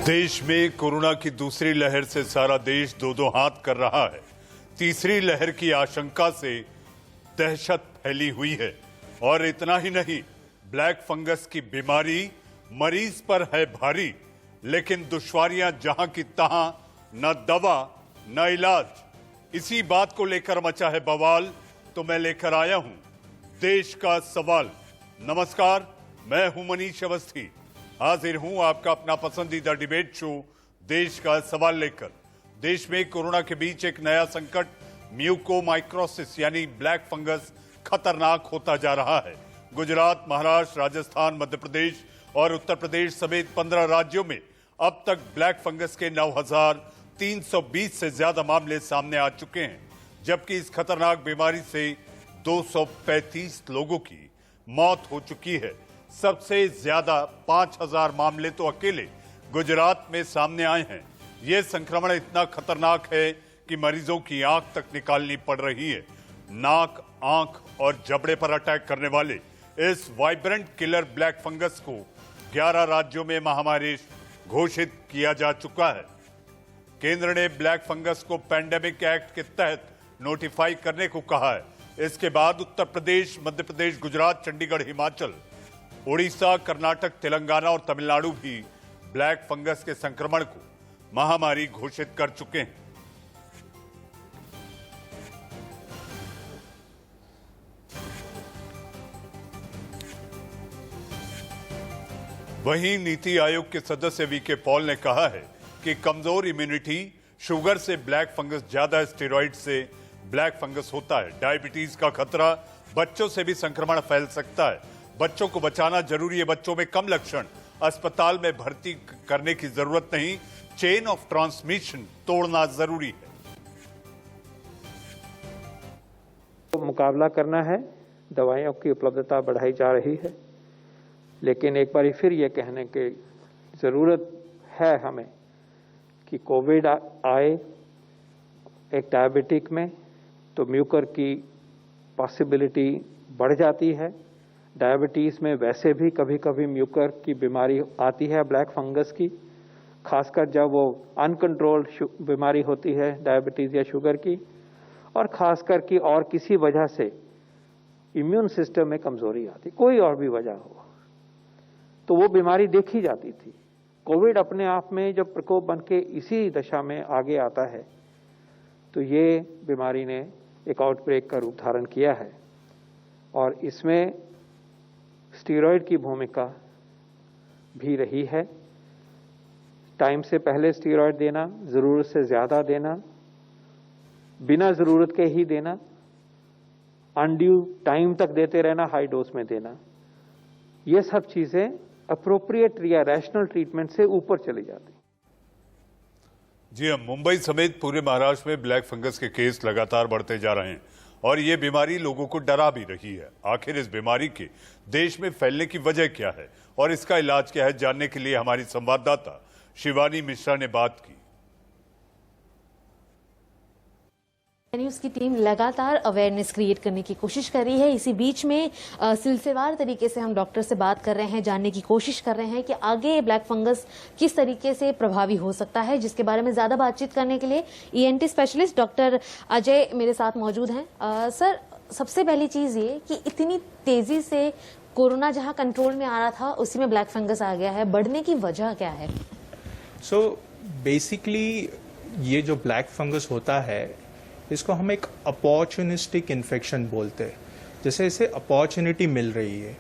देश में कोरोना की दूसरी लहर से सारा देश दो दो हाथ कर रहा है। तीसरी लहर की आशंका से दहशत फैली हुई है और इतना ही नहीं, ब्लैक फंगस की बीमारी मरीज पर है भारी, लेकिन दुश्वारियां जहां की तहां, न दवा न इलाज। इसी बात को लेकर मचा है बवाल, तो मैं लेकर आया हूं देश का सवाल। नमस्कार, मैं हूं मनीष अवस्थी, हाजिर हूं आपका अपना पसंदीदा डिबेट शो देश का सवाल लेकर। देश में कोरोना के बीच एक नया संकट म्यूकोमाइकोसिस यानी ब्लैक फंगस खतरनाक होता जा रहा है। गुजरात, महाराष्ट्र, राजस्थान, मध्य प्रदेश और उत्तर प्रदेश समेत 15 राज्यों में अब तक ब्लैक फंगस के 9,320 से ज्यादा मामले सामने आ चुके हैं, जबकि इस खतरनाक बीमारी से 235 लोगों की मौत हो चुकी है। सबसे ज्यादा 5,000 मामले तो अकेले गुजरात में सामने आए हैं। यह संक्रमण इतना खतरनाक है कि मरीजों की आंख तक निकालनी पड़ रही है। नाक, आंख और जबड़े पर अटैक करने वाले इस वाइब्रेंट किलर ब्लैक फंगस को 11 राज्यों में महामारी घोषित किया जा चुका है। केंद्र ने ब्लैक फंगस को पैंडेमिक एक्ट के तहत नोटिफाई करने को कहा है। इसके बाद उत्तर प्रदेश, मध्य प्रदेश, गुजरात, चंडीगढ़, हिमाचल, उड़ीसा, कर्नाटक, तेलंगाना और तमिलनाडु भी ब्लैक फंगस के संक्रमण को महामारी घोषित कर चुके हैं। वहीं नीति आयोग के सदस्य वीके पॉल ने कहा है कि कमजोर इम्यूनिटी, शुगर से ब्लैक फंगस, ज्यादा स्टेरॉइड से ब्लैक फंगस होता है। डायबिटीज का खतरा, बच्चों से भी संक्रमण फैल सकता है। बच्चों को बचाना जरूरी है। बच्चों में कम लक्षण, अस्पताल में भर्ती करने की जरूरत नहीं। चेन ऑफ ट्रांसमिशन तोड़ना जरूरी है। तो मुकाबला करना है, दवाइयों की उपलब्धता बढ़ाई जा रही है, लेकिन एक बार फिर ये कहने की जरूरत है हमें कि कोविड आए एक डायबिटिक में तो म्यूकर की पॉसिबिलिटी बढ़ जाती है। डायबिटीज में वैसे भी कभी कभी म्यूकर की बीमारी आती है ब्लैक फंगस की, खासकर जब वो अनकंट्रोल्ड बीमारी होती है डायबिटीज या शुगर की, और खासकर कि और किसी वजह से इम्यून सिस्टम में कमजोरी आती, कोई और भी वजह हो, तो वो बीमारी देखी जाती थी। कोविड अपने आप में जब प्रकोप बन के इसी दशा में आगे आता है, तो ये बीमारी ने एक आउटब्रेक का रूप धारण किया है और इसमें स्टीरॉयड की भूमिका भी रही है। टाइम से पहले स्टीरॉयड देना, जरूरत से ज्यादा देना, बिना जरूरत के ही देना, अनड्यू टाइम तक देते रहना, हाई डोज में देना, ये सब चीजें अप्रोप्रिएट या रैशनल ट्रीटमेंट से ऊपर चली जाती। जी हाँ, मुंबई समेत पूरे महाराष्ट्र में ब्लैक फंगस के केस लगातार बढ़ते जा रहे हैं और ये बीमारी लोगों को डरा भी रही है। आखिर इस बीमारी के देश में फैलने की वजह क्या है और इसका इलाज क्या है, जानने के लिए हमारी संवाददाता शिवानी मिश्रा ने बात की। न्यूज़ की टीम लगातार अवेयरनेस क्रिएट करने की कोशिश कर रही है। इसी बीच में सिलसिलेवार तरीके से हम डॉक्टर से बात कर रहे हैं, जानने की कोशिश कर रहे हैं कि आगे ब्लैक फंगस किस तरीके से प्रभावी हो सकता है, जिसके बारे में ज्यादा बातचीत करने के लिए ईएनटी स्पेशलिस्ट डॉक्टर अजय मेरे साथ मौजूद हैं। सर, सबसे पहली चीज ये कि इतनी तेजी से कोरोना जहां कंट्रोल में आ रहा था, उसी में ब्लैक फंगस आ गया है, बढ़ने की वजह क्या है? सो बेसिकली ये जो ब्लैक फंगस होता है, इसको हम एक अपॉर्चुनिस्टिक इन्फेक्शन बोलते हैं। जैसे इसे अपॉर्चुनिटी मिल रही है,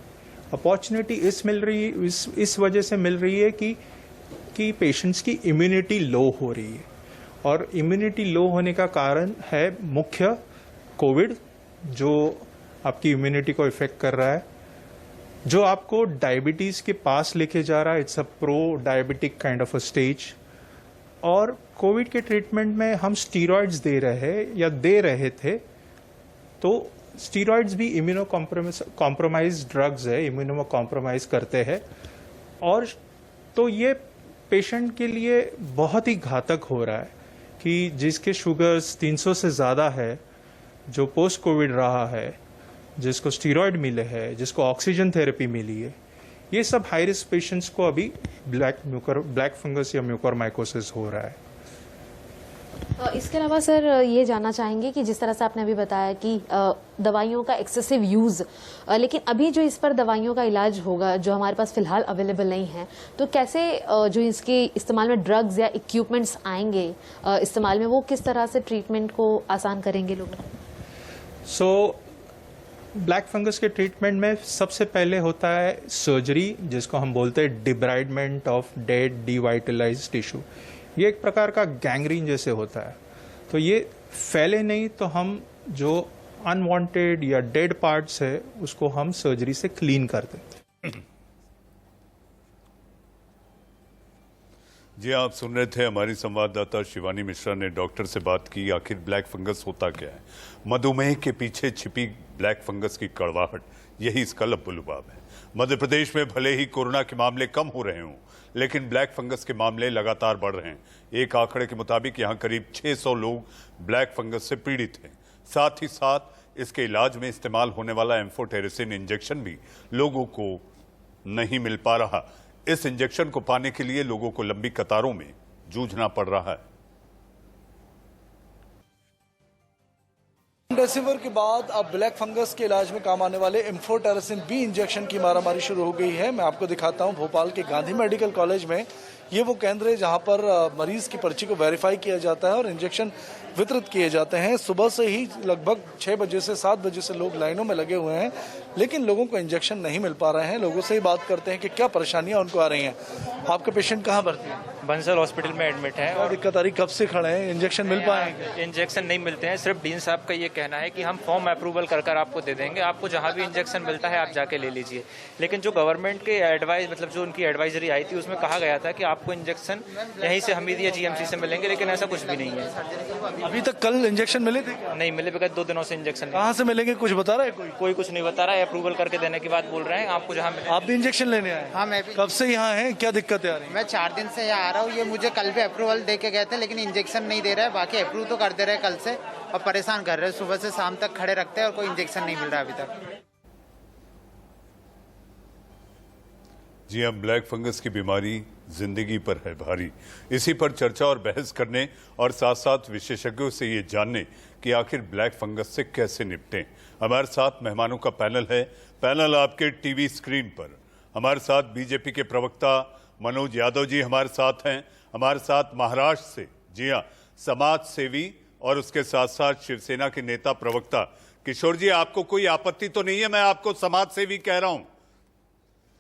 अपॉर्चुनिटी इस वजह से मिल रही है कि पेशेंट्स की इम्यूनिटी लो हो रही है, और इम्यूनिटी लो होने का कारण है मुख्य कोविड, जो आपकी इम्यूनिटी को इफेक्ट कर रहा है, जो आपको डायबिटीज के पास लेके जा रहा है। It's a pro diabetic kind of a stage. और कोविड के ट्रीटमेंट में हम स्टीरॉइड्स दे रहे थे, तो स्टीरॉइड्स भी इम्यूनो कॉम्प्रोमाइज ड्रग्स है, इम्यूनो कॉम्प्रोमाइज करते हैं, और तो ये पेशेंट के लिए बहुत ही घातक हो रहा है कि जिसके शुगर्स 300 से ज़्यादा है, जो पोस्ट कोविड रहा है, जिसको स्टीरॉइड मिले हैं, जिसको ऑक्सीजन थेरेपी मिली है, ये सब हाई रिस्क पेशेंट्स को अभी ब्लैक फंगस या म्यूकोरमाइकोसिस हो रहा है। इसके अलावा सर ये जानना चाहेंगे कि जिस तरह से आपने अभी बताया कि दवाइयों का एक्सेसिव यूज़, लेकिन अभी जो इस पर दवाइयों का इलाज होगा जो हमारे पास फिलहाल अवेलेबल नहीं है, तो कैसे जो इसके इस्तेमाल में ड्रग्स या इक्विपमेंट्स आएंगे इस्तेमाल में, वो किस तरह से ट्रीटमेंट को आसान करेंगे लोग? ब्लैक फंगस के ट्रीटमेंट में सबसे पहले होता है सर्जरी, जिसको हम बोलते हैं डिब्राइडमेंट ऑफ डेड डिवाइटलाइज्ड टिश्यू। ये एक प्रकार का गैंग्रीन जैसे होता है, तो ये फैले नहीं तो हम जो अनवांटेड या डेड पार्ट्स है उसको हम सर्जरी से क्लीन कर दें। जी, आप सुन रहे थे हमारी संवाददाता शिवानी मिश्रा ने डॉक्टर से बात की। आखिर ब्लैक फंगस होता क्या है? मधुमेह के पीछे छिपी ब्लैक फंगस की कड़वाहट, यही इसका लबुलुबाब है। मध्य प्रदेश में भले ही कोरोना के मामले कम हो रहे हों, लेकिन ब्लैक फंगस के मामले लगातार बढ़ रहे हैं। एक आंकड़े के मुताबिक यहां करीब 600 लोग ब्लैक फंगस से पीड़ित हैं। साथ ही साथ इसके इलाज में इस्तेमाल होने वाला एम्फोटेरिसिन इंजेक्शन भी लोगों को नहीं मिल पा रहा। इस इंजेक्शन को पाने के लिए लोगों को लंबी कतारों में जूझना पड़ रहा है। रेमडेसिविर के बाद अब ब्लैक फंगस के इलाज में काम आने वाले एम्फोटेरिसिन बी इंजेक्शन की मारामारी शुरू हो गई है। मैं आपको दिखाता हूं, भोपाल के गांधी मेडिकल कॉलेज में ये वो केंद्र है जहां पर मरीज की पर्ची को वेरीफाई किया जाता है और इंजेक्शन वितरित किए जाते हैं। सुबह से ही लगभग 6 बजे से 7 बजे से लोग लाइनों में लगे हुए हैं, लेकिन लोगों को इंजेक्शन नहीं मिल पा रहे हैं। लोगों से ही बात करते हैं कि क्या परेशानियां उनको आ रही हैं। आपके पेशेंट कहाँ भर्ती है? बंसल हॉस्पिटल में एडमिट है। और दिक्कत आ रही, कब से खड़े हैं? इंजेक्शन मिल पाएंगे? इंजेक्शन नहीं मिलते हैं। सिर्फ डीन साहब का ये कहना है कि हम फॉर्म अप्रूवल कर आपको दे देंगे, आपको जहाँ भी इंजेक्शन मिलता है आप जाके ले लीजिए। लेकिन जो गवर्नमेंट के एडवाइस, मतलब जो उनकी एडवाइजरी आई थी, उसमें कहा गया था कि आपको इंजेक्शन यहीं से हमीद या जीएमसी से मिलेंगे, लेकिन ऐसा कुछ भी नहीं है। अभी तक कल इंजेक्शन मिले थे? नहीं मिले, बिकॉज 2 दिनों से इंजेक्शन। कहाँ से मिलेंगे कुछ बता रहा है? कोई कुछ नहीं बता रहा है। अप्रूवल करके देने की बात बोल रहे हैं, आपको जहाँ मिले। आप भी इंजेक्शन लेने आए? हाँ, मैं भी। कब से यहाँ हैं? क्या दिक्कतें आ रही? मैं 4 दिन से यहाँ आ रहा हूँ। ये मुझे कल भी अप्रूवल दे के गए थे, लेकिन इंजेक्शन नहीं दे रहा है। बाकी अप्रूव तो कर दे रहे हैं कल से, और परेशान कर रहे हैं। सुबह से शाम तक खड़े रखते हैं और कोई इंजेक्शन नहीं मिल रहा अभी तक। जी, अब ब्लैक फंगस की बीमारी जिंदगी पर है भारी। इसी पर चर्चा और बहस करने और साथ साथ विशेषज्ञों से ये जानने कि आखिर ब्लैक फंगस से कैसे निपटें, हमारे साथ मेहमानों का पैनल है। पैनल आपके टीवी स्क्रीन पर। हमारे साथ बीजेपी के प्रवक्ता मनोज यादव जी हमारे साथ हैं। हमारे साथ महाराष्ट्र से, जी हाँ, समाज सेवी और उसके साथ साथ शिवसेना के नेता प्रवक्ता किशोर जी। आपको कोई आपत्ति तो नहीं है मैं आपको समाज सेवी कह रहा हूं?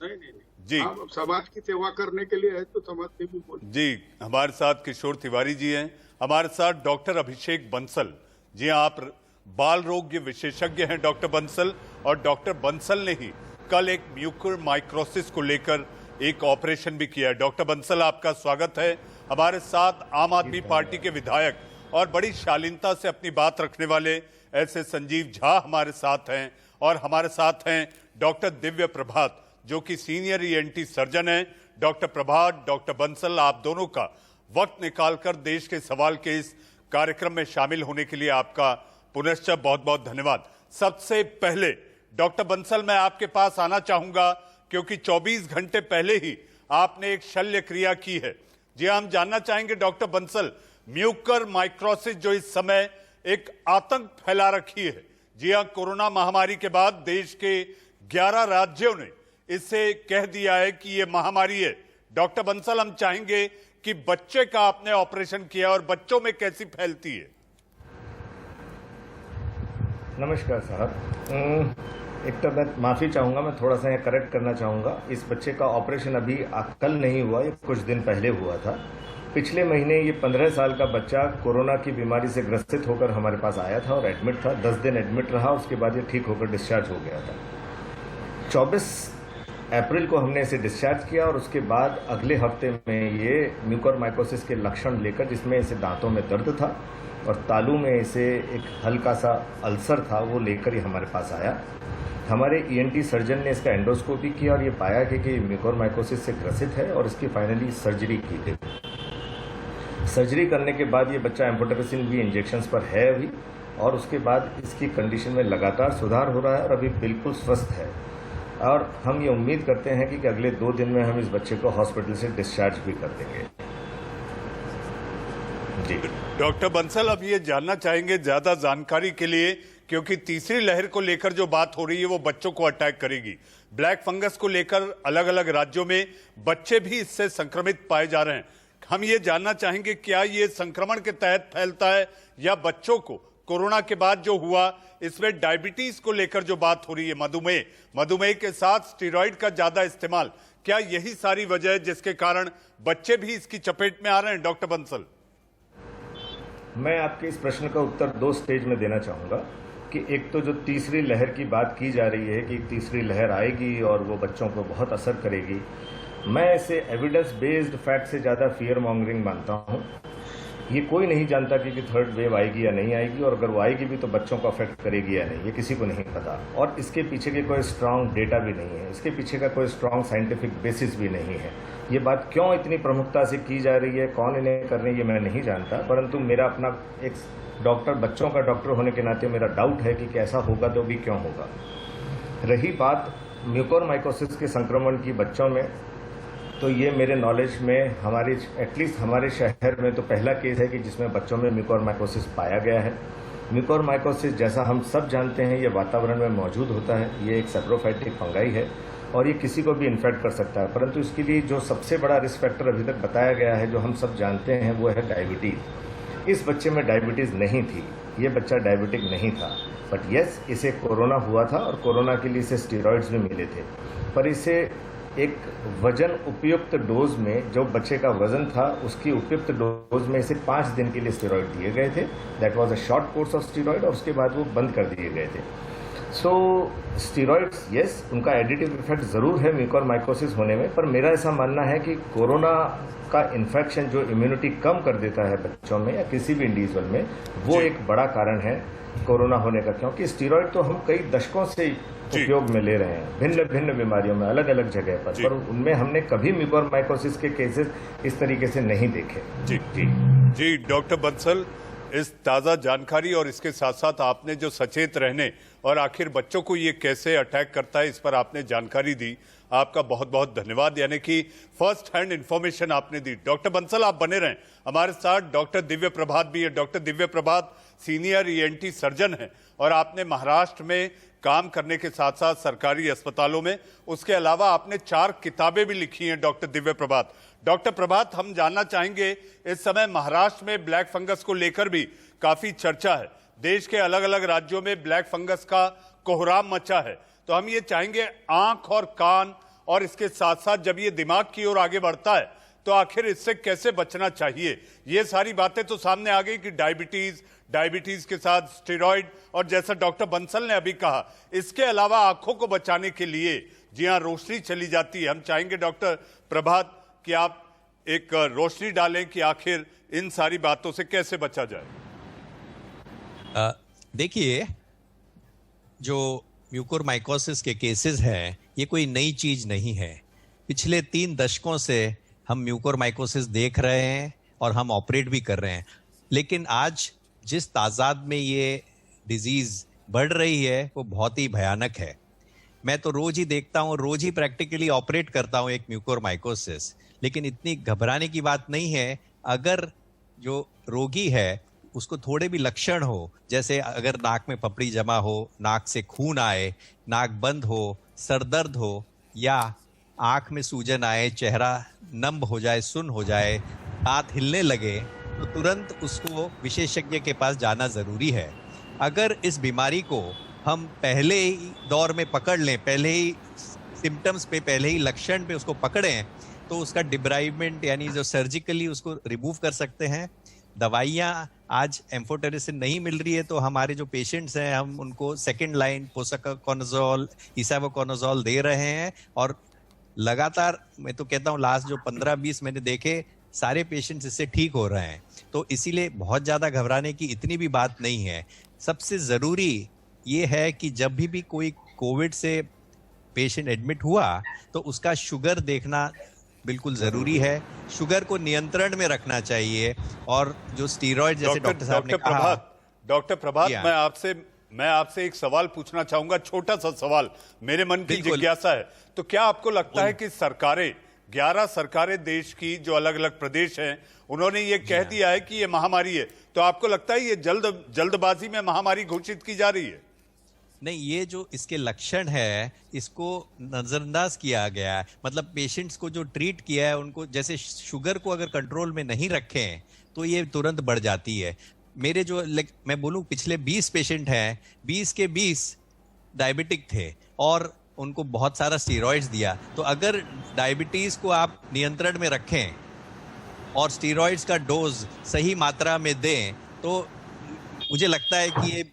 नहीं जी, आप समाज की सेवा करने के लिए है तो समाज सेवी बोल। जी, हमारे साथ किशोर तिवारी जी हैं। हमारे साथ डॉक्टर अभिषेक बंसल जी, आप बाल रोग विशेषज्ञ हैं डॉक्टर बंसल। और डॉक्टर बंसल ने ही कल एक म्यूकोरमाइकोसिस को लेकर एक ऑपरेशन भी किया है। डॉक्टर बंसल, आपका स्वागत है। हमारे साथ आम आदमी पार्टी के विधायक और बड़ी शालीनता से अपनी बात रखने वाले ऐसे संजीव झा हमारे साथ हैं। और हमारे साथ हैं डॉक्टर दिव्य प्रभात जो कि सीनियर ईएनटी सर्जन हैं। डॉक्टर प्रभात, डॉक्टर बंसल, आप दोनों का वक्त निकालकर देश के सवाल के इस कार्यक्रम में शामिल होने के लिए आपका पुनश्च बहुत बहुत धन्यवाद। सबसे पहले डॉक्टर बंसल, मैं आपके पास आना चाहूंगा क्योंकि 24 घंटे पहले ही आपने एक शल्य क्रिया की है। जी, हम जानना चाहेंगे डॉक्टर बंसल, म्यूकोरमाइकोसिस जो इस समय एक आतंक फैला रखी है। जी हाँ, कोरोना महामारी के बाद देश के 11 राज्यों ने इससे कह दिया है कि ये महामारी है। डॉक्टर बंसल, हम चाहेंगे कि बच्चे का आपने ऑपरेशन किया और बच्चों में कैसी फैलती है? नमस्कार साहब, एक तो मैं माफ़ी चाहूँगा, मैं थोड़ा सा करेक्ट करना चाहूँगा। इस बच्चे का ऑपरेशन अभी कल नहीं हुआ, ये कुछ दिन पहले हुआ था। पिछले महीने ये 15 साल का बच्चा कोरोना की बीमारी से ग्रसित होकर हमारे पास आया था और एडमिट था। 10 दिन एडमिट रहा, उसके बाद ये ठीक होकर डिस्चार्ज हो गया था। 24 अप्रैल को हमने इसे डिस्चार्ज किया और उसके बाद अगले हफ्ते में ये म्यूकोरमाइकोसिस के लक्षण लेकर, जिसमें इसे दांतों में दर्द था और तालू में इसे एक हल्का सा अल्सर था, वो लेकर ये हमारे पास आया। हमारे ईएनटी सर्जन ने इसका एंडोस्कोपी किया और ये पाया कि म्यूकोरमाइकोसिस से ग्रसित है और इसकी फाइनली सर्जरी की गई। सर्जरी करने के बाद ये बच्चा एम्फोटेरिसिन बी इंजेक्शंस पर है अभी, और उसके बाद इसकी कंडीशन में लगातार सुधार हो रहा है और अभी बिल्कुल स्वस्थ है। और हम ये उम्मीद करते हैं कि अगले 2 दिन में हम इस बच्चे को हॉस्पिटल से डिस्चार्ज भी कर देंगे। जी डॉक्टर बंसल, अब ये जानना चाहेंगे ज्यादा जानकारी के लिए, क्योंकि तीसरी लहर को लेकर जो बात हो रही है वो बच्चों को अटैक करेगी। ब्लैक फंगस को लेकर अलग अलग राज्यों में बच्चे भी इससे संक्रमित पाए जा रहे हैं। हम ये जानना चाहेंगे क्या ये संक्रमण के तहत फैलता है या बच्चों को कोरोना के बाद जो हुआ इसमें डायबिटीज को लेकर जो बात हो रही है, मधुमेह के साथ स्टेरॉइड का ज्यादा इस्तेमाल, क्या यही सारी वजह है जिसके कारण बच्चे भी इसकी चपेट में आ रहे हैं? डॉक्टर बंसल, मैं आपके इस प्रश्न का उत्तर 2 स्टेज में देना चाहूँगा कि एक तो जो तीसरी लहर की बात की जा रही है कि तीसरी लहर आएगी और वो बच्चों को बहुत असर करेगी, मैं इसे एविडेंस बेस्ड फैक्ट से ज़्यादा फियर मॉन्गरिंग मानता हूँ। ये कोई नहीं जानता कि थर्ड वेव आएगी या नहीं आएगी, और अगर वो आएगी भी तो बच्चों को अफेक्ट करेगी या नहीं, ये किसी को नहीं पता। और इसके पीछे के कोई स्ट्रांग डेटा भी नहीं है, इसके पीछे का कोई स्ट्रांग साइंटिफिक बेसिस भी नहीं है। ये बात क्यों इतनी प्रमुखता से की जा रही है, कौन इन्हें कर रही है, मैं नहीं जानता, परंतु मेरा अपना एक डॉक्टर, बच्चों का डॉक्टर होने के नाते मेरा डाउट है कि कैसा होगा तो भी क्यों होगा। रही बात म्यूकोरमाइकोसिस के संक्रमण की बच्चों में, तो ये मेरे नॉलेज में एटलीस्ट हमारे शहर में तो पहला केस है कि जिसमें बच्चों में म्यूकोरमाइकोसिस पाया गया है। म्यूकोरमाइकोसिस जैसा हम सब जानते हैं ये वातावरण में मौजूद होता है, ये एक सैप्रोफाइटिक फंगाई है और ये किसी को भी इन्फेक्ट कर सकता है, परंतु इसके लिए जो सबसे बड़ा रिस्क फैक्टर अभी तक बताया गया है, जो हम सब जानते हैं, वो है डायबिटीज़। इस बच्चे में डायबिटीज़ नहीं थी, ये बच्चा डायबिटिक नहीं था, बट यस इसे कोरोना हुआ था और कोरोना के लिए इसे स्टेरॉइड्स भी मिले थे, पर इसे एक वजन उपयुक्त डोज में, जो बच्चे का वजन था उसकी उपयुक्त डोज में इसे 5 दिन के लिए स्टेरॉइड दिए गए थे। That was a short course of steroid और उसके बाद वो बंद कर दिए गए थे। सो स्टेरॉइड्स यस, उनका एडिटिव इफेक्ट ज़रूर है म्यूकोरमाइकोसिस होने में, पर मेरा ऐसा मानना है कि कोरोना का इन्फेक्शन जो इम्यूनिटी कम कर देता है बच्चों में या किसी भी इंडिविजुअल में, वो एक बड़ा कारण है कोरोना होने का, क्योंकि स्टेरॉइड तो हम कई दशकों से उपयोग में ले रहे हैं भिन्न भिन्न बीमारियों में अलग अलग जगह पर उनमें हमने कभी म्यूकोरमाइकोसिस के केसेस इस तरीके से नहीं देखे। जी जी जी डॉक्टर बंसल, इस ताज़ा जानकारी और इसके साथ साथ आपने जो सचेत रहने और आखिर बच्चों को ये कैसे अटैक करता है इस पर आपने जानकारी दी, आपका बहुत बहुत धन्यवाद। यानी कि फर्स्ट हैंड इंफॉर्मेशन आपने दी। डॉक्टर बंसल आप बने रहें हमारे साथ। डॉक्टर दिव्य प्रभात भी है। डॉक्टर दिव्य प्रभात सीनियर ईएनटी सर्जन है और आपने महाराष्ट्र में काम करने के साथ साथ सरकारी अस्पतालों में, उसके अलावा आपने 4 किताबें भी लिखी हैं। डॉक्टर दिव्य प्रभात, डॉक्टर प्रभात, हम जानना चाहेंगे इस समय महाराष्ट्र में ब्लैक फंगस को लेकर भी काफी चर्चा है, देश के अलग अलग राज्यों में ब्लैक फंगस का कोहराम मचा है, तो हम ये चाहेंगे आंख और कान और इसके साथ साथ जब ये दिमाग की ओर आगे बढ़ता है तो आखिर इससे कैसे बचना चाहिए। ये सारी बातें तो सामने आ गई कि डायबिटीज के साथ स्टेरॉइड और जैसा डॉक्टर बंसल ने अभी कहा, इसके अलावा आंखों को बचाने के लिए जी हाँ रोशनी चली जाती है। हम चाहेंगे डॉक्टर प्रभात कि आप एक रोशनी डालें कि आखिर इन सारी बातों से कैसे बचा जाए। देखिए, जो म्यूकोरमाइकोसिस के केसेस हैं ये कोई नई चीज नहीं है। पिछले 3 दशकों से हम म्यूकोरमाइकोसिस देख रहे हैं और हम ऑपरेट भी कर रहे हैं, लेकिन आज जिस तादाद में ये डिजीज बढ़ रही है वो बहुत ही भयानक है। मैं तो रोज ही देखता हूँ, रोज ही प्रैक्टिकली ऑपरेट करता हूँ एक म्यूकोरमाइकोसिस, लेकिन इतनी घबराने की बात नहीं है। अगर जो रोगी है उसको थोड़े भी लक्षण हो, जैसे अगर नाक में पपड़ी जमा हो, नाक से खून आए, नाक बंद हो, सर दर्द हो या आंख में सूजन आए, चेहरा नम हो जाए, सुन्न हो जाए, हाथ हिलने लगे, तो तुरंत उसको विशेषज्ञ के पास जाना जरूरी है। अगर इस बीमारी को हम पहले ही दौर में पकड़ लें, पहले ही सिम्टम्स पे, पहले ही लक्षण पे उसको पकड़ें, तो उसका डिब्राइवमेंट यानी जो सर्जिकली उसको रिमूव कर सकते हैं। दवाइयाँ आज एम्फोटेरिसिन नहीं मिल रही है तो हमारे जो पेशेंट्स हैं हम उनको सेकेंड लाइन पोसाकोनोजोल, इसावोकोनोजोल दे रहे हैं और लगातार मैं तो कहता हूँ लास्ट जो 15-20 मैंने देखे सारे पेशेंट्स इससे ठीक हो रहे हैं। तो इसीलिए बहुत ज़्यादा घबराने की इतनी भी बात नहीं है। सबसे ज़रूरी ये है कि जब भी कोई कोविड से पेशेंट एडमिट हुआ तो उसका शुगर देखना बिल्कुल जरूरी है। शुगर को नियंत्रण में रखना चाहिए और जो स्टीरॉइड जैसे डॉक्टर साहब ने कहा। डॉक्टर प्रभात, मैं आपसे मैं आपसे एक सवाल पूछना चाहूंगा, छोटा सा सवाल, मेरे मन की बिल्कुल। जिज्ञासा है। तो क्या आपको लगता है कि सरकारें, 11 सरकारें देश की जो अलग अलग प्रदेश हैं, उन्होंने ये कह दिया है कि ये महामारी है, तो आपको लगता है ये जल्दबाजी में महामारी घोषित की जा रही है? नहीं, ये जो इसके लक्षण है इसको नजरअंदाज किया गया है। मतलब पेशेंट्स को जो ट्रीट किया है उनको, जैसे शुगर को अगर कंट्रोल में नहीं रखें तो ये तुरंत बढ़ जाती है। मेरे जो मैं बोलूं पिछले 20 पेशेंट हैं, 20 के 20 डायबिटिक थे और उनको बहुत सारा स्टीरॉइड्स दिया। तो अगर डायबिटीज को आप नियंत्रण में रखें और स्टीरॉइड्स का डोज सही मात्रा में दें तो मुझे लगता है कि ये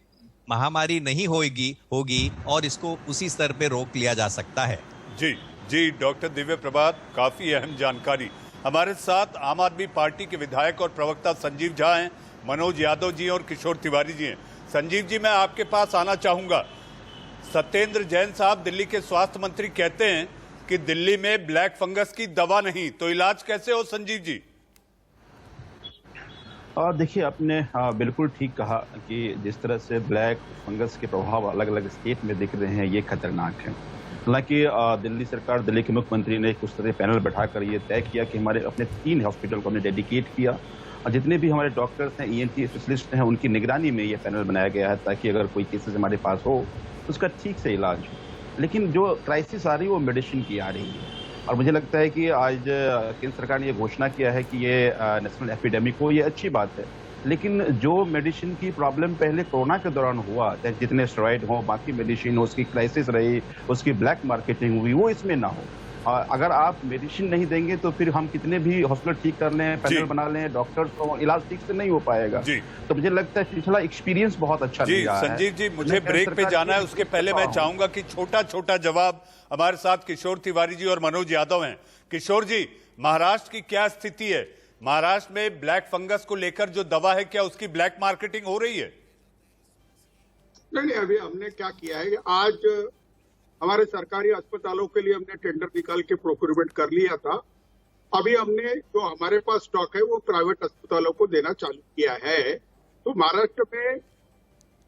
महामारी नहीं होगी और इसको उसी स्तर पे रोक लिया जा सकता है। जी डॉक्टर दिव्य प्रभात, काफी अहम जानकारी। हमारे साथ आम आदमी पार्टी के विधायक और प्रवक्ता संजीव झा हैं, मनोज यादव जी और किशोर तिवारी जी हैं। संजीव जी, मैं आपके पास आना चाहूंगा। सत्येंद्र जैन साहब, दिल्ली के स्वास्थ्य मंत्री, कहते हैं कि दिल्ली में ब्लैक फंगस की दवा नहीं, तो इलाज कैसे हो संजीव जी? देखिए, आपने बिल्कुल ठीक कहा कि जिस तरह से ब्लैक फंगस के प्रभाव अलग अलग स्टेट में दिख रहे हैं, ये खतरनाक है। हालांकि दिल्ली सरकार, दिल्ली के मुख्यमंत्री ने कुछ तरह पैनल बैठाकर ये तय किया कि हमारे अपने 3 हॉस्पिटल को हमने डेडिकेट किया और जितने भी हमारे डॉक्टर्स हैं, ENT स्पेशलिस्ट हैं, उनकी निगरानी में ये पैनल बनाया गया है ताकि अगर कोई केसेस हमारे पास हो तो उसका ठीक से इलाज हो। लेकिन जो क्राइसिस आ रही है वो मेडिसिन की आ रही है और मुझे लगता है कि आज केंद्र सरकार ने ये घोषणा किया है कि ये नेशनल एपिडेमिक हो, ये अच्छी बात है। लेकिन जो मेडिसिन की प्रॉब्लम पहले कोरोना के दौरान हुआ, जितने स्टेरॉइड हो, बाकी मेडिसिन हो, उसकी क्राइसिस रही, उसकी ब्लैक मार्केटिंग हुई, वो इसमें ना हो। अगर आप मेडिसिन नहीं देंगे तो फिर हम कितने भी हॉस्पिटल ठीक कर लें, पैनल बना लें, डॉक्टर तो इलाज ठीक से नहीं हो पाएगा। तो मुझे लगता है पिछला एक्सपीरियंस बहुत अच्छा रहा है। संजीव जी, मुझे ब्रेक पे जाना है, उसके पहले मैं चाहूंगा कि छोटा जवाब। हमारे साथ किशोर तिवारी जी और मनोज यादव हैं। किशोर जी, महाराष्ट्र की क्या स्थिति है? महाराष्ट्र में ब्लैक फंगस को लेकर जो दवा है, क्या उसकी ब्लैक मार्केटिंग हो रही है? नहीं, अभी हमने क्या किया है, आज हमारे सरकारी अस्पतालों के लिए हमने टेंडर निकाल के प्रोक्योरमेंट कर लिया था। अभी हमने जो हमारे पास स्टॉक है वो प्राइवेट अस्पतालों को देना चालू किया है। तो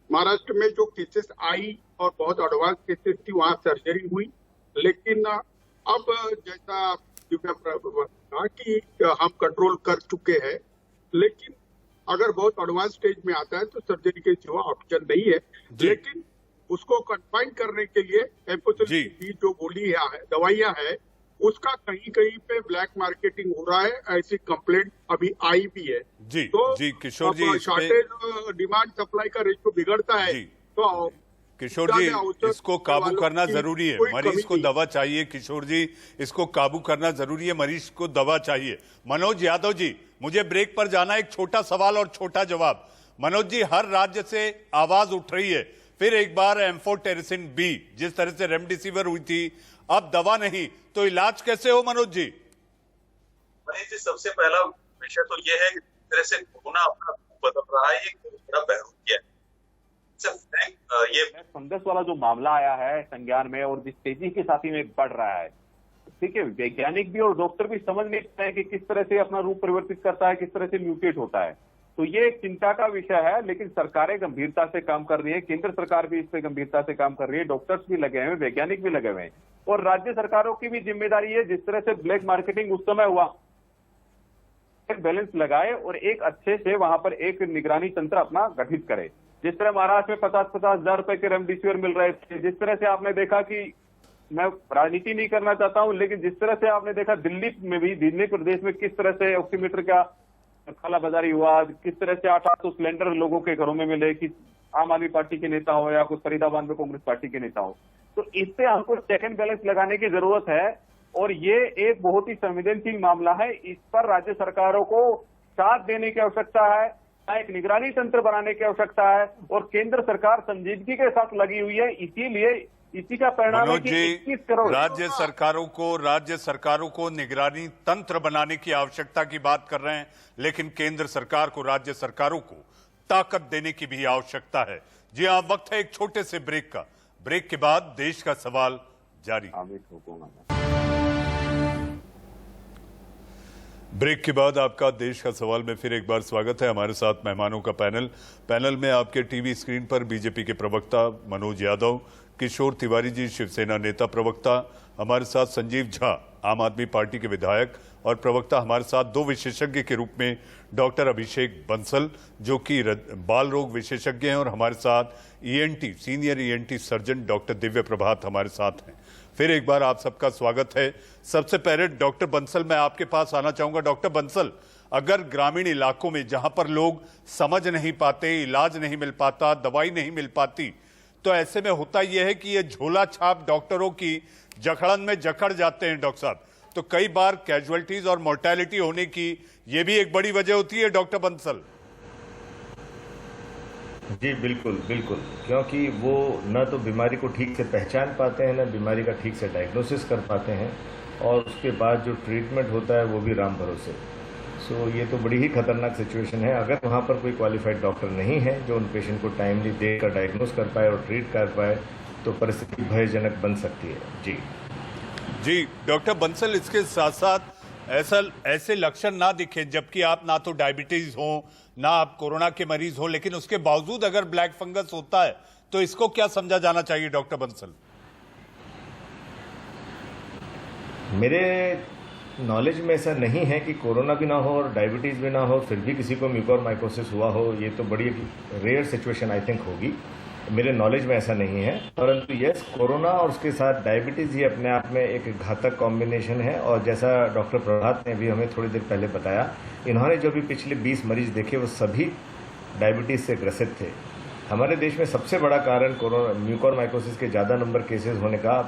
महाराष्ट्र में जो केसेस आई और बहुत एडवांस केसेस थी, वहां सर्जरी हुई। लेकिन अब जैसा कहा कि हम कंट्रोल कर चुके हैं, लेकिन अगर बहुत एडवांस स्टेज में आता है तो सर्जरी के सिवा ऑप्शन नहीं है। लेकिन उसको कंफाइन करने के लिए एम्फोटेरिन की जो गोली है, दवाइयां है, उसका कहीं कहीं पे ब्लैक मार्केटिंग हो रहा है, ऐसी कंप्लेंट अभी आई भी है। जी किशोर जी, शॉर्टेज डिमांड सप्लाई का रेशियो बिगड़ता है तो किशोर जी, इसको काबू करना जरूरी है। मरीज को दवा चाहिए किशोर जी, इसको काबू करना जरूरी है, मरीज को दवा चाहिए। मनोज यादव जी, मुझे ब्रेक पर जाना, एक छोटा सवाल और छोटा जवाब। मनोज जी, हर राज्य से आवाज उठ रही है फिर एक बार एम्फोटेरिसिन बी, जिस तरह से रेमडेसिविर हुई थी, अब दवा नहीं, तो इलाज कैसे हो मनोज जी? मनीष जी, सबसे पहला विषय तो ये है कि जिस तरह से कोरोना अपना बदल रहा है, ये बड़ा बहरूपिया है। ये फंगस वाला जो मामला आया है संज्ञान में और जिस तेजी के साथ ही में बढ़ रहा है, ठीक है, वैज्ञानिक भी और डॉक्टर भी समझ नहीं पाए कि किस तरह से अपना रूप परिवर्तित करता है, किस तरह से म्यूटेट होता है। तो ये एक चिंता का विषय है, लेकिन सरकारें गंभीरता से काम कर रही है, केंद्र सरकार भी इस पे गंभीरता से काम कर रही है, डॉक्टर्स भी लगे हुए हैं, वैज्ञानिक भी लगे हुए हैं, और राज्य सरकारों की भी जिम्मेदारी है। जिस तरह से ब्लैक मार्केटिंग उस समय हुआ, एक बैलेंस लगाए और एक अच्छे से वहां पर एक निगरानी तंत्र अपना गठित करे। जिस तरह महाराष्ट्र में 50-50 हजार रुपए के रेमडेसिविर मिल रहे थे, जिस तरह से आपने देखा कि, मैं राजनीति नहीं करना चाहता हूं, लेकिन जिस तरह से आपने देखा दिल्ली में भी, दिल्ली प्रदेश में किस तरह से ऑक्सीमीटर का कालाबाजारी हुआ, किस तरह से 800 सिलेंडर लोगों के घरों में मिले, कि आम आदमी पार्टी के नेता हो या कुछ फरीदाबाद में कांग्रेस पार्टी के नेता हो। तो इससे हमको चेक एंड बैलेंस लगाने की जरूरत है और ये एक बहुत ही संवेदनशील मामला है। इस पर राज्य सरकारों को साथ देने की आवश्यकता है, एक निगरानी तंत्र बनाने की आवश्यकता है और केंद्र सरकार संजीदगी के साथ लगी हुई है। इसीलिए इसी का परिणाम है कि 21 करोड़ राज्य सरकारों को निगरानी तंत्र बनाने की आवश्यकता की बात कर रहे हैं, लेकिन केंद्र सरकार को, राज्य सरकारों को ताकत देने की भी आवश्यकता है। जी हाँ, वक्त है एक छोटे से ब्रेक का। ब्रेक के बाद देश का सवाल जारी। ब्रेक के बाद आपका देश का सवाल में फिर एक बार स्वागत है। हमारे साथ मेहमानों का पैनल में आपके टीवी स्क्रीन पर बीजेपी के प्रवक्ता मनोज यादव, किशोर तिवारी जी शिवसेना नेता प्रवक्ता, हमारे साथ संजीव झा आम आदमी पार्टी के विधायक और प्रवक्ता, हमारे साथ दो विशेषज्ञ के रूप में डॉक्टर अभिषेक बंसल जो कि बाल रोग विशेषज्ञ हैं, और हमारे साथ ENT senior ENT surgeon doctor Divya प्रभात हमारे साथ हैं। फिर एक बार आप सबका स्वागत है। सबसे पहले डॉक्टर बंसल, मैं आपके पास आना चाहूंगा। डॉक्टर बंसल, अगर ग्रामीण इलाकों में जहां पर लोग समझ नहीं पाते, इलाज नहीं मिल पाता, दवाई नहीं मिल पाती, तो ऐसे में होता यह है कि ये झोला छाप डॉक्टरों की जखड़न में जकड़ जाते हैं डॉक्टर साहब, तो कई बार कैजुअलिटीज और मोर्टेलिटी होने की ये भी एक बड़ी वजह होती है डॉक्टर बंसल। जी बिल्कुल बिल्कुल, क्योंकि वो न तो बीमारी को ठीक से पहचान पाते हैं, न बीमारी का ठीक से डायग्नोसिस कर पाते हैं, और उसके बाद जो ट्रीटमेंट होता है वो भी राम भरोसे। सो ये तो बड़ी ही खतरनाक सिचुएशन है। अगर वहाँ पर कोई क्वालिफाइड डॉक्टर नहीं है जो उन पेशेंट को टाइमली देखकर डायग्नोस कर पाए और ट्रीट कर पाए, तो परिस्थिति भयजनक बन सकती है। जी डॉक्टर बंसल, इसके साथ साथ ऐसे लक्षण ना दिखे, जबकि आप ना तो डायबिटीज हो ना आप कोरोना के मरीज हो, लेकिन उसके बावजूद अगर ब्लैक फंगस होता है तो इसको क्या समझा जाना चाहिए डॉक्टर बंसल? मेरे नॉलेज में ऐसा नहीं है कि कोरोना भी ना हो और डायबिटीज भी ना हो फिर भी किसी को म्यूकोरमाइकोसिस हुआ हो। ये तो बड़ी रेयर सिचुएशन आई थिंक होगी, मेरे नॉलेज में ऐसा नहीं है। परंतु यस, कोरोना और उसके साथ डायबिटीज ही अपने आप में एक घातक कॉम्बिनेशन है। और जैसा डॉक्टर प्रभात ने भी हमें थोड़ी देर पहले बताया, इन्होंने जो भी पिछले 20 मरीज देखे वो सभी डायबिटीज से ग्रसित थे। हमारे देश में सबसे बड़ा कारण कोरोना म्यूकोरमाइकोसिस के ज़्यादा नंबर केसेस होने का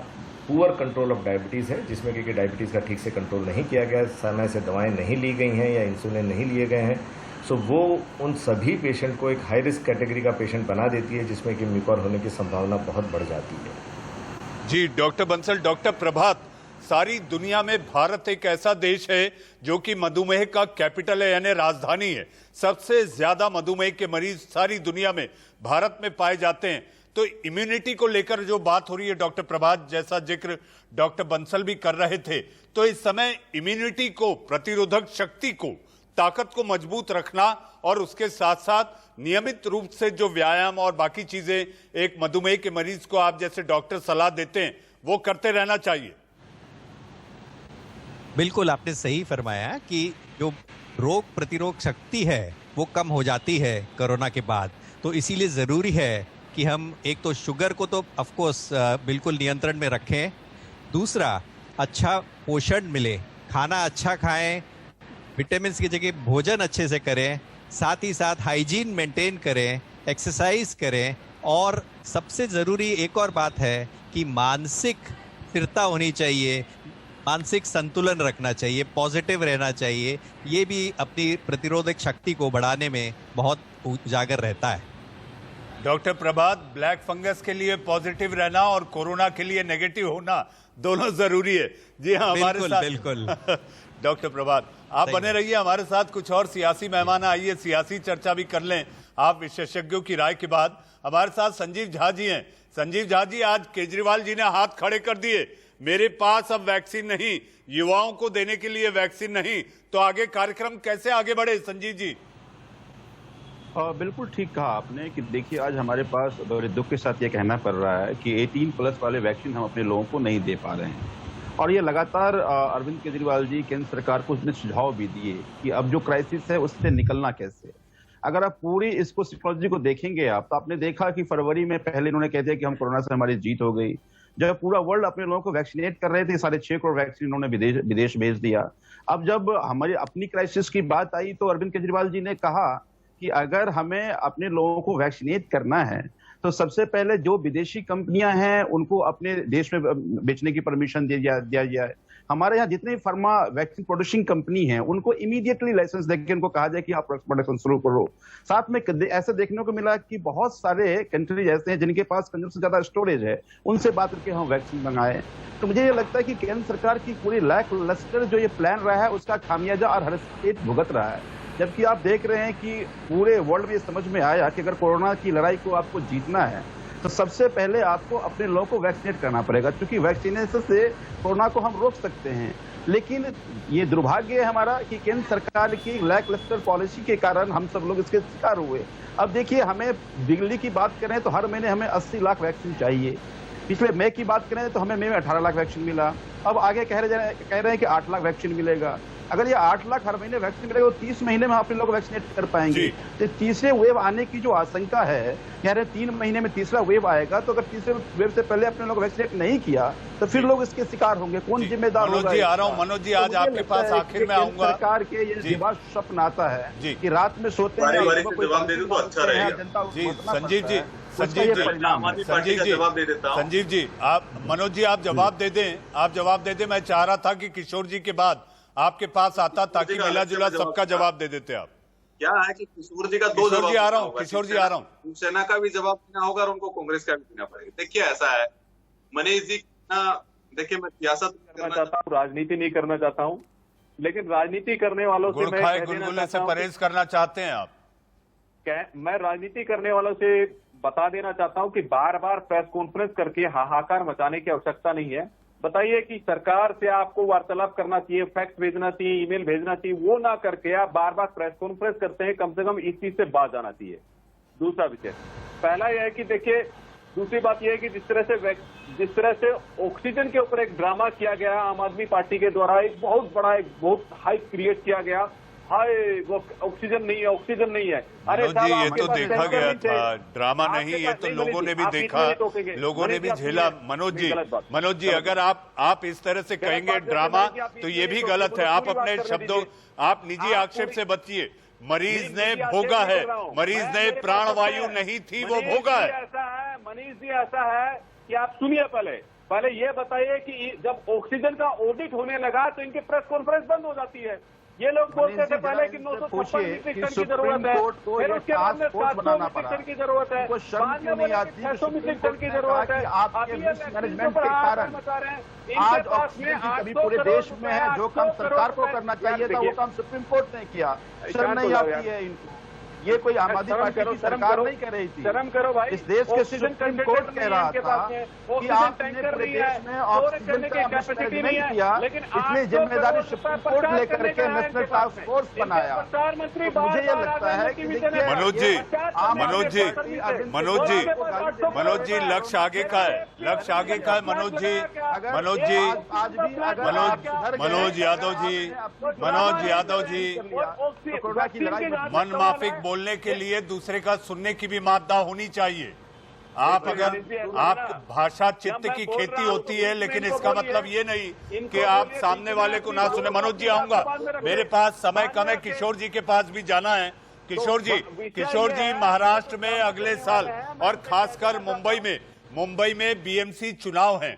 पुअर कंट्रोल ऑफ डायबिटीज़ है, जिसमें कि डायबिटीज़ का ठीक से कंट्रोल नहीं किया गया, समय से दवाएं नहीं ली गई हैं या इंसुलिन नहीं लिए गए हैं। सो वो उन सभी पेशेंट को एक हाई रिस्क कैटेगरी का पेशेंट बना देती है, जिसमें कि म्यूकोर होने की संभावना बहुत बढ़ जाती है। जी डॉक्टर बंसल। डॉक्टर प्रभात, सारी दुनिया में भारत एक ऐसा देश है जो कि मधुमेह का कैपिटल है, यानी राजधानी है। सबसे ज्यादा मधुमेह के मरीज सारी दुनिया में भारत में पाए जाते हैं। तो इम्यूनिटी को लेकर जो बात हो रही है डॉक्टर प्रभात, जैसा जिक्र डॉक्टर बंसल भी कर रहे थे, तो इस समय इम्यूनिटी को, प्रतिरोधक शक्ति को, ताकत को मजबूत रखना और उसके साथ साथ नियमित रूप से जो व्यायाम और बाकी चीजें एक मधुमेह के मरीज को आप जैसे डॉक्टर सलाह देते हैं वो करते रहना चाहिए। बिल्कुल आपने सही फरमाया कि जो रोग प्रतिरोधक शक्ति है वो कम हो जाती है कोरोना के बाद, तो इसीलिए ज़रूरी है कि हम एक तो शुगर को तो ऑफ कोर्स बिल्कुल नियंत्रण में रखें, दूसरा अच्छा पोषण मिले, खाना अच्छा खाएं, विटामिन की जगह भोजन अच्छे से करें, साथ ही साथ हाइजीन मेंटेन करें, एक्सरसाइज करें, और सबसे ज़रूरी एक और बात है कि मानसिक स्थिरता होनी चाहिए, मानसिक संतुलन रखना चाहिए, पॉजिटिव रहना चाहिए। ये भी अपनी प्रतिरोधक शक्ति को बढ़ाने में बहुत उजागर रहता है। डॉक्टर प्रभात, ब्लैक फंगस के लिए पॉजिटिव रहना और कोरोना के लिए नेगेटिव होना दोनों जरूरी है। जी हाँ, हमारे साथ बिल्कुल डॉक्टर प्रभात आप बने रहिए हमारे साथ। कुछ और सियासी मेहमान आइए, सियासी चर्चा भी कर लें आप विशेषज्ञों की राय के बाद। हमारे साथ संजीव झा जी हैं। संजीव झा जी, आज केजरीवाल जी ने हाथ खड़े कर दिए, मेरे पास अब वैक्सीन नहीं, युवाओं को देने के लिए वैक्सीन नहीं, तो आगे कार्यक्रम कैसे आगे बढ़े संजीव जी? बिल्कुल ठीक कहा आपने कि देखिए आज हमारे पास बड़े दुख के साथ ये कहना पड़ रहा है कि 18+ वाले वैक्सीन हम अपने लोगों को नहीं दे पा रहे हैं। और ये लगातार अरविंद केजरीवाल जी केंद्र सरकार को उसने सुझाव भी दिए कि अब जो क्राइसिस है उससे निकलना कैसे। अगर आप पूरी इसको सिक्योलॉजी को देखेंगे आप, तो आपने देखा कि फरवरी में पहले इन्होंने कहते हैं कि हम कोरोना से हमारी जीत हो गई। जब पूरा वर्ल्ड अपने लोगों को वैक्सीनेट कर रहे थे, 6.5 करोड़ वैक्सीन इन्होंने विदेश भेज दिया। अब जब हमारी अपनी क्राइसिस की बात आई तो अरविंद केजरीवाल जी ने कहा कि अगर हमें अपने लोगों को वैक्सीनेट करना है तो सबसे पहले जो विदेशी कंपनियां हैं उनको अपने देश में बेचने की परमिशन दिया जाए। हमारे यहाँ जितने फार्मा वैक्सीन प्रोड्यूसिंग कंपनी हैं उनको इमीडिएटली लाइसेंस देके उनको कहा जाए कि आप प्रोडक्शन शुरू करो। साथ में ऐसे देखने को मिला कि बहुत सारे कंट्रीज ऐसे हैं जिनके पास कंजूमर से ज्यादा स्टोरेज है, उनसे बात करके हम वैक्सीन मंगाए। तो मुझे ये लगता है कि केंद्र सरकार की पूरी लैक लस्टर जो ये प्लान रहा है उसका खामियाजा और हर स्टेट भुगत रहा है। जबकि आप देख रहे हैं कि पूरे वर्ल्ड में समझ में आया कि अगर कोरोना की लड़ाई को आपको जीतना है तो सबसे पहले आपको अपने लोगों को वैक्सीनेट करना पड़ेगा, क्योंकि वैक्सीनेशन से कोरोना को हम रोक सकते हैं। लेकिन ये दुर्भाग्य है हमारा कि केंद्र सरकार की लैकलस्टर पॉलिसी के कारण हम सब लोग इसके शिकार हुए। अब देखिए, हमें दिल्ली की बात करें तो हर महीने हमें 80 लाख वैक्सीन चाहिए। पिछले मई की बात करें तो हमें मई में 18 लाख वैक्सीन मिला। अब आगे कह रहे हैं कि 8 लाख वैक्सीन मिलेगा। अगर ये 8 लाख हर महीने वैक्सीन मिलेगा तो 30 महीने में हम अपने लोग वैक्सीनेट कर पाएंगे। तो तीसरे वेव आने की जो आशंका है, कह रहे 3 महीने में तीसरा वेव आएगा, तो अगर तीसरे वेव से पहले अपने लोग वैक्सीनेट नहीं किया तो फिर लोग इसके शिकार होंगे। कौन जिम्मेदार होगा? मनोज जी आ रहा हूँ। मनोज जी, आज आपके पास आखिर में आऊंगा। सरकार के ये दिमाग स्वप्न आता है कि रात में सोते हैं, जवाब दे दो तो अच्छा रहेगा। जी संजीव जी, संजीव जी, आप मनोज जी आप जवाब दे दें, आप जवाब दे दें। मैं चाह रहा था कि किशोर जी के बाद आपके पास आता ताकि मिला जुला सबका जवाब दे देते आप। क्या है कि किशोर जी का 2 जवाब आ रहा हूँ, किशोर जी आ रहा हूँ। शिवसेना का भी जवाब देना होगा और उनको कांग्रेस का भी देना पड़ेगा। देखिए ऐसा है मनीष जी, देखिए मैं सियासत करना चाहता हूँ, राजनीति नहीं करना चाहता हूँ, लेकिन राजनीति करने वालों से मैं गुलगुले से परहेज करना चाहते हैं आप? मैं राजनीति करने वालों से बता देना चाहता हूं कि बार बार प्रेस कॉन्फ्रेंस करके हाहाकार मचाने की आवश्यकता नहीं है। बताइए कि सरकार से आपको वार्तालाप करना चाहिए, फैक्स भेजना चाहिए, ईमेल भेजना चाहिए, वो ना करके आप बार बार प्रेस कॉन्फ्रेंस करते हैं। कम से कम इस चीज से बात जाना चाहिए। दूसरा विषय, पहला यह है कि देखिए, दूसरी बात यह है कि जिस तरह से ऑक्सीजन के ऊपर एक ड्रामा किया गया आम आदमी पार्टी के द्वारा, एक बहुत हाइप क्रिएट किया गया। हाय वो ऑक्सीजन नहीं है, ऑक्सीजन नहीं है। अरे जी, ये तो देखा गया था, ड्रामा नहीं, ये तो लोगों ने भी देखा, लोगों ने भी झेला। मनोज जी अगर आप इस तरह से कहेंगे ड्रामा तो ये भी गलत है। आप अपने शब्दों, आप निजी आक्षेप से बचिए। मरीज ने भोगा है, मरीज ने प्राणवायु नहीं थी वो भोगा है। ऐसा है मनीष जी, ऐसा है कि आप सुनिए, पहले ये बताइए कि जब ऑक्सीजन का ऑडिट होने लगा तो इनकी प्रेस कॉन्फ्रेंस बंद हो जाती है। ये लोग बोलते थे पहले कि 956 मीट्रिक टन की जरूरत है, फिर उसके बाद में 700 मीट्रिक टन की जरूरत है, बाद में बोले 600 मीट्रिक टन की जरूरत है। अभी ये मैनेजमेंट के कारण आज ऑक्सीजन की कमी पूरे देश में है। जो काम सरकार को करना चाहिए था वो काम सुप्रीम कोर्ट ने किया। शर्म नहीं आती है इनको? ये कोई आम आदमी पार्टी की सरकार नहीं कह रही थी, शर्म करो भाई। इस देश के सुप्रीम कोर्ट कह रहा था कि आपने पूरे देश में ऑक्सीजन का मैनेजमेंट किया, इतनी जिम्मेदारी सुप्रीम कोर्ट लेकर के नेशनल टास्क फोर्स बनाया। तो मुझे ये लगता है कि मनोज जी लक्ष्य आगे का है, लक्ष्य आगे का है। मनोज यादव जी, मन माफिक बोलने के लिए दूसरे का सुनने की भी मादा होनी चाहिए। आप भाषा चित्त की खेती होती है, लेकिन इसका मतलब ये नहीं कि आप सामने वाले को ना सुने। मनोज जी आऊंगा, मेरे पास समय कम है, किशोर जी के पास भी जाना है। किशोर जी महाराष्ट्र में अगले साल और खासकर मुंबई में बीएमसी चुनाव हैं।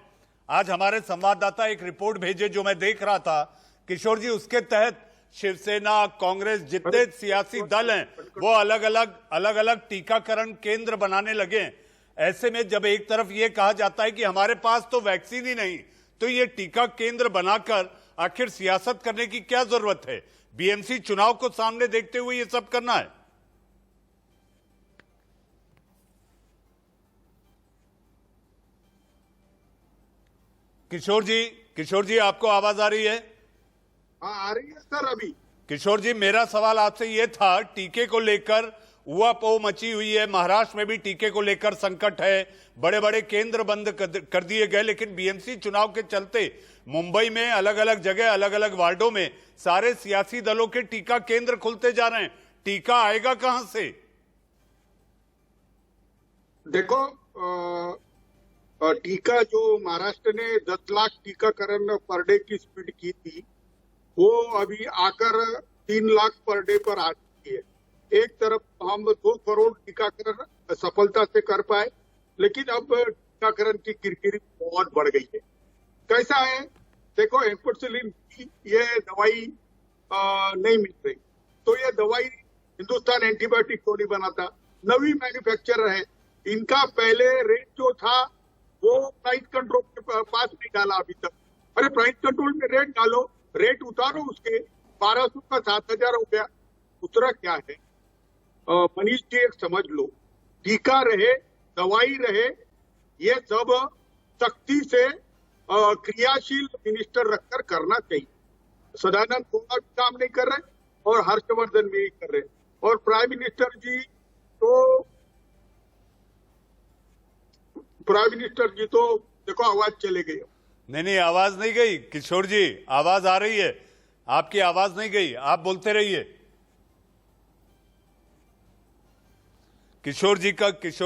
आज हमारे संवाददाता एक रिपोर्ट भेजे जो मैं देख रहा था किशोर जी, उसके तहत शिवसेना, कांग्रेस, जितने सियासी दल हैं वो अलग अलग टीकाकरण केंद्र बनाने लगे। ऐसे में जब एक तरफ ये कहा जाता है कि हमारे पास तो वैक्सीन ही नहीं, तो ये टीका केंद्र बनाकर आखिर सियासत करने की क्या जरूरत है? बीएमसी चुनाव को सामने देखते हुए ये सब करना है। किशोर जी आपको आवाज आ रही है? हाँ आ रही है सर। अभी किशोर जी मेरा सवाल आपसे ये था, टीके को लेकर उहापोह मची हुई है, महाराष्ट्र में भी टीके को लेकर संकट है, बड़े बड़े केंद्र बंद कर दिए गए, लेकिन बीएमसी चुनाव के चलते मुंबई में अलग अलग जगह, अलग अलग वार्डों में सारे सियासी दलों के टीका केंद्र खुलते जा रहे हैं। टीका आएगा कहां से? देखो, टीका जो महाराष्ट्र ने 10 लाख टीकाकरण पर डे की स्पीड की थी, वो अभी आकर 3 लाख पर डे पर आ चुकी है। एक तरफ हम 2 करोड़ टीकाकरण सफलता से कर पाए, लेकिन अब टीकाकरण की किरकिरी बहुत बढ़ गई है। कैसा है, देखो एम्फोटेलिन की ये दवाई नहीं मिल रही, तो ये दवाई हिंदुस्तान एंटीबायोटिक तो नहीं बनाता, नवी मैन्युफैक्चरर है। इनका पहले रेट जो था वो प्राइस कंट्रोल के पास नहीं डाला अभी तक। अरे प्राइस कंट्रोल में रेट डालो, रेट उतारो उसके, 1200 का 7000 हो गया। दूसरा क्या है, मनीष जी एक समझ लो, टीका रहे दवाई रहे, ये सब सख्ती से क्रियाशील मिनिस्टर रखकर करना चाहिए। सदानंद गौड़ा भी काम नहीं कर रहे और हर्षवर्धन भी नहीं कर रहे, और प्राइम मिनिस्टर जी तो देखो आवाज चले गई। नहीं, आवाज नहीं गई किशोर जी, आवाज आ रही है, आपकी आवाज नहीं गई, आप बोलते रहिए। किशोर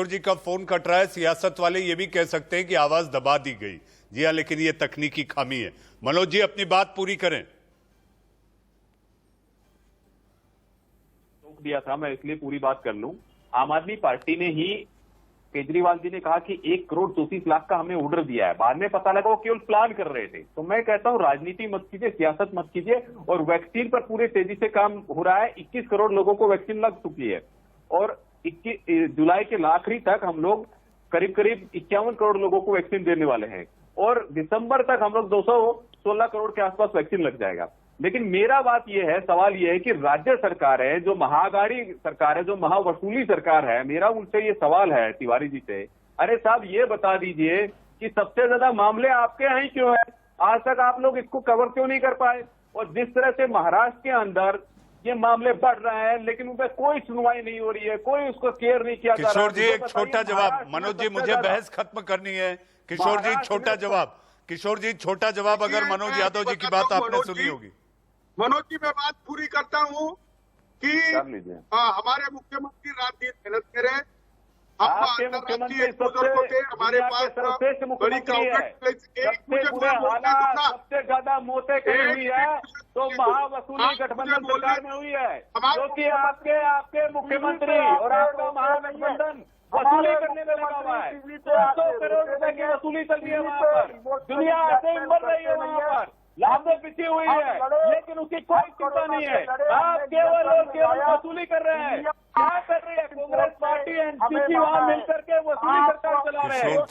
जी का फोन कट रहा है। सियासत वाले ये भी कह सकते हैं कि आवाज दबा दी गई। जी हाँ, लेकिन ये तकनीकी खामी है। मनोज जी अपनी बात पूरी करें। रोक दिया था, मैं इसलिए पूरी बात कर लूं। आम आदमी पार्टी ने ही, केजरीवाल जी ने कहा कि 1,34,00,000 का हमने ऑर्डर दिया है, बाद में पता लगा वो केवल प्लान कर रहे थे। तो मैं कहता हूं राजनीति मत कीजिए, सियासत मत कीजिए, और वैक्सीन पर पूरे तेजी से काम हो रहा है। 21 करोड़ लोगों को वैक्सीन लग चुकी है और 21 जुलाई के आखिरी तक हम लोग करीब 51 करोड़ लोगों को वैक्सीन देने वाले हैं, और दिसंबर तक हम लोग 216 करोड़ के आसपास वैक्सीन लग जाएगा। लेकिन मेरा बात यह है, सवाल यह है कि राज्य सरकार है, जो महागाड़ी सरकार है, जो महावसूली सरकार है, मेरा उनसे ये सवाल है तिवारी जी से, अरे साहब ये बता दीजिए कि सबसे ज्यादा मामले आपके यहाँ ही क्यों है? आज तक आप लोग इसको कवर क्यों नहीं कर पाए? और जिस तरह से महाराष्ट्र के अंदर ये मामले बढ़ रहे हैं लेकिन उन पर कोई सुनवाई नहीं हो रही है, कोई उसको केयर नहीं किया जा रहा। किशोर जी एक छोटा जवाब। मनोज जी मुझे बहस खत्म करनी है। किशोर जी छोटा जवाब। किशोर जी छोटा जवाब, अगर मनोज यादव जी की बात आपने सुनी होगी। मनोज जी मैं बात पूरी करता हूँ कि हमारे मुख्यमंत्री रात दिन मेहनत करें। आपके मुख्यमंत्री हमारे पास सर्वश्रेष्ठ मुख्यमंत्री है, सबसे ज्यादा मौतें कहीं हुई है तो महावसूली गठबंधन सरकार में हुई है, क्योंकि आपके मुख्यमंत्री और आपका महागठबंधन वसूली करने में लगा हुआ है। 200 करोड़ रुपए की वसूली चल रही है वहाँ पर, दुनिया ऐसे ही बढ़ रही है वहाँ पर, लाशें पिछी हुई है, लेकिन उसकी कोई चिंता नहीं है। आप केवल और केवल वसूली कर रहे हैं। क्या कर रही है कांग्रेस पार्टी, एनसीपी वहां मिलकर के वसूली सरकार चला रहे हैं। किशोर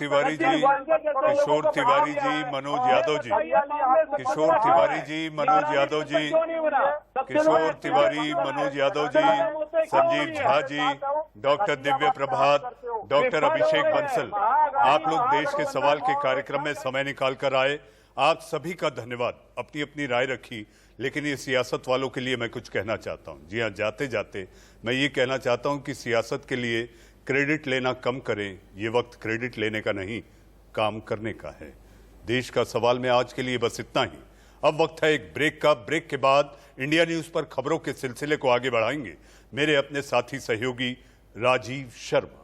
तिवारी जी, मनोज यादव जी, किशोर तिवारी जी, मनोज यादव जी, किशोर तिवारी, मनोज यादव जी, संजीव झा जी, डॉक्टर दिव्य प्रभात, डॉक्टर अभिषेक बंसल, आप लोग देश के सवाल के कार्यक्रम में समय निकाल कर आए। आप सभी का धन्यवाद। अपनी अपनी राय रखी, लेकिन ये सियासत वालों के लिए मैं कुछ कहना चाहता हूं। जी हाँ, जाते जाते मैं ये कहना चाहता हूं कि सियासत के लिए क्रेडिट लेना कम करें। ये वक्त क्रेडिट लेने का नहीं, काम करने का है। देश का सवाल में आज के लिए बस इतना ही। अब वक्त है एक ब्रेक का। ब्रेक के बाद इंडिया न्यूज पर खबरों के सिलसिले को आगे बढ़ाएंगे मेरे अपने साथी सहयोगी राजीव शर्मा।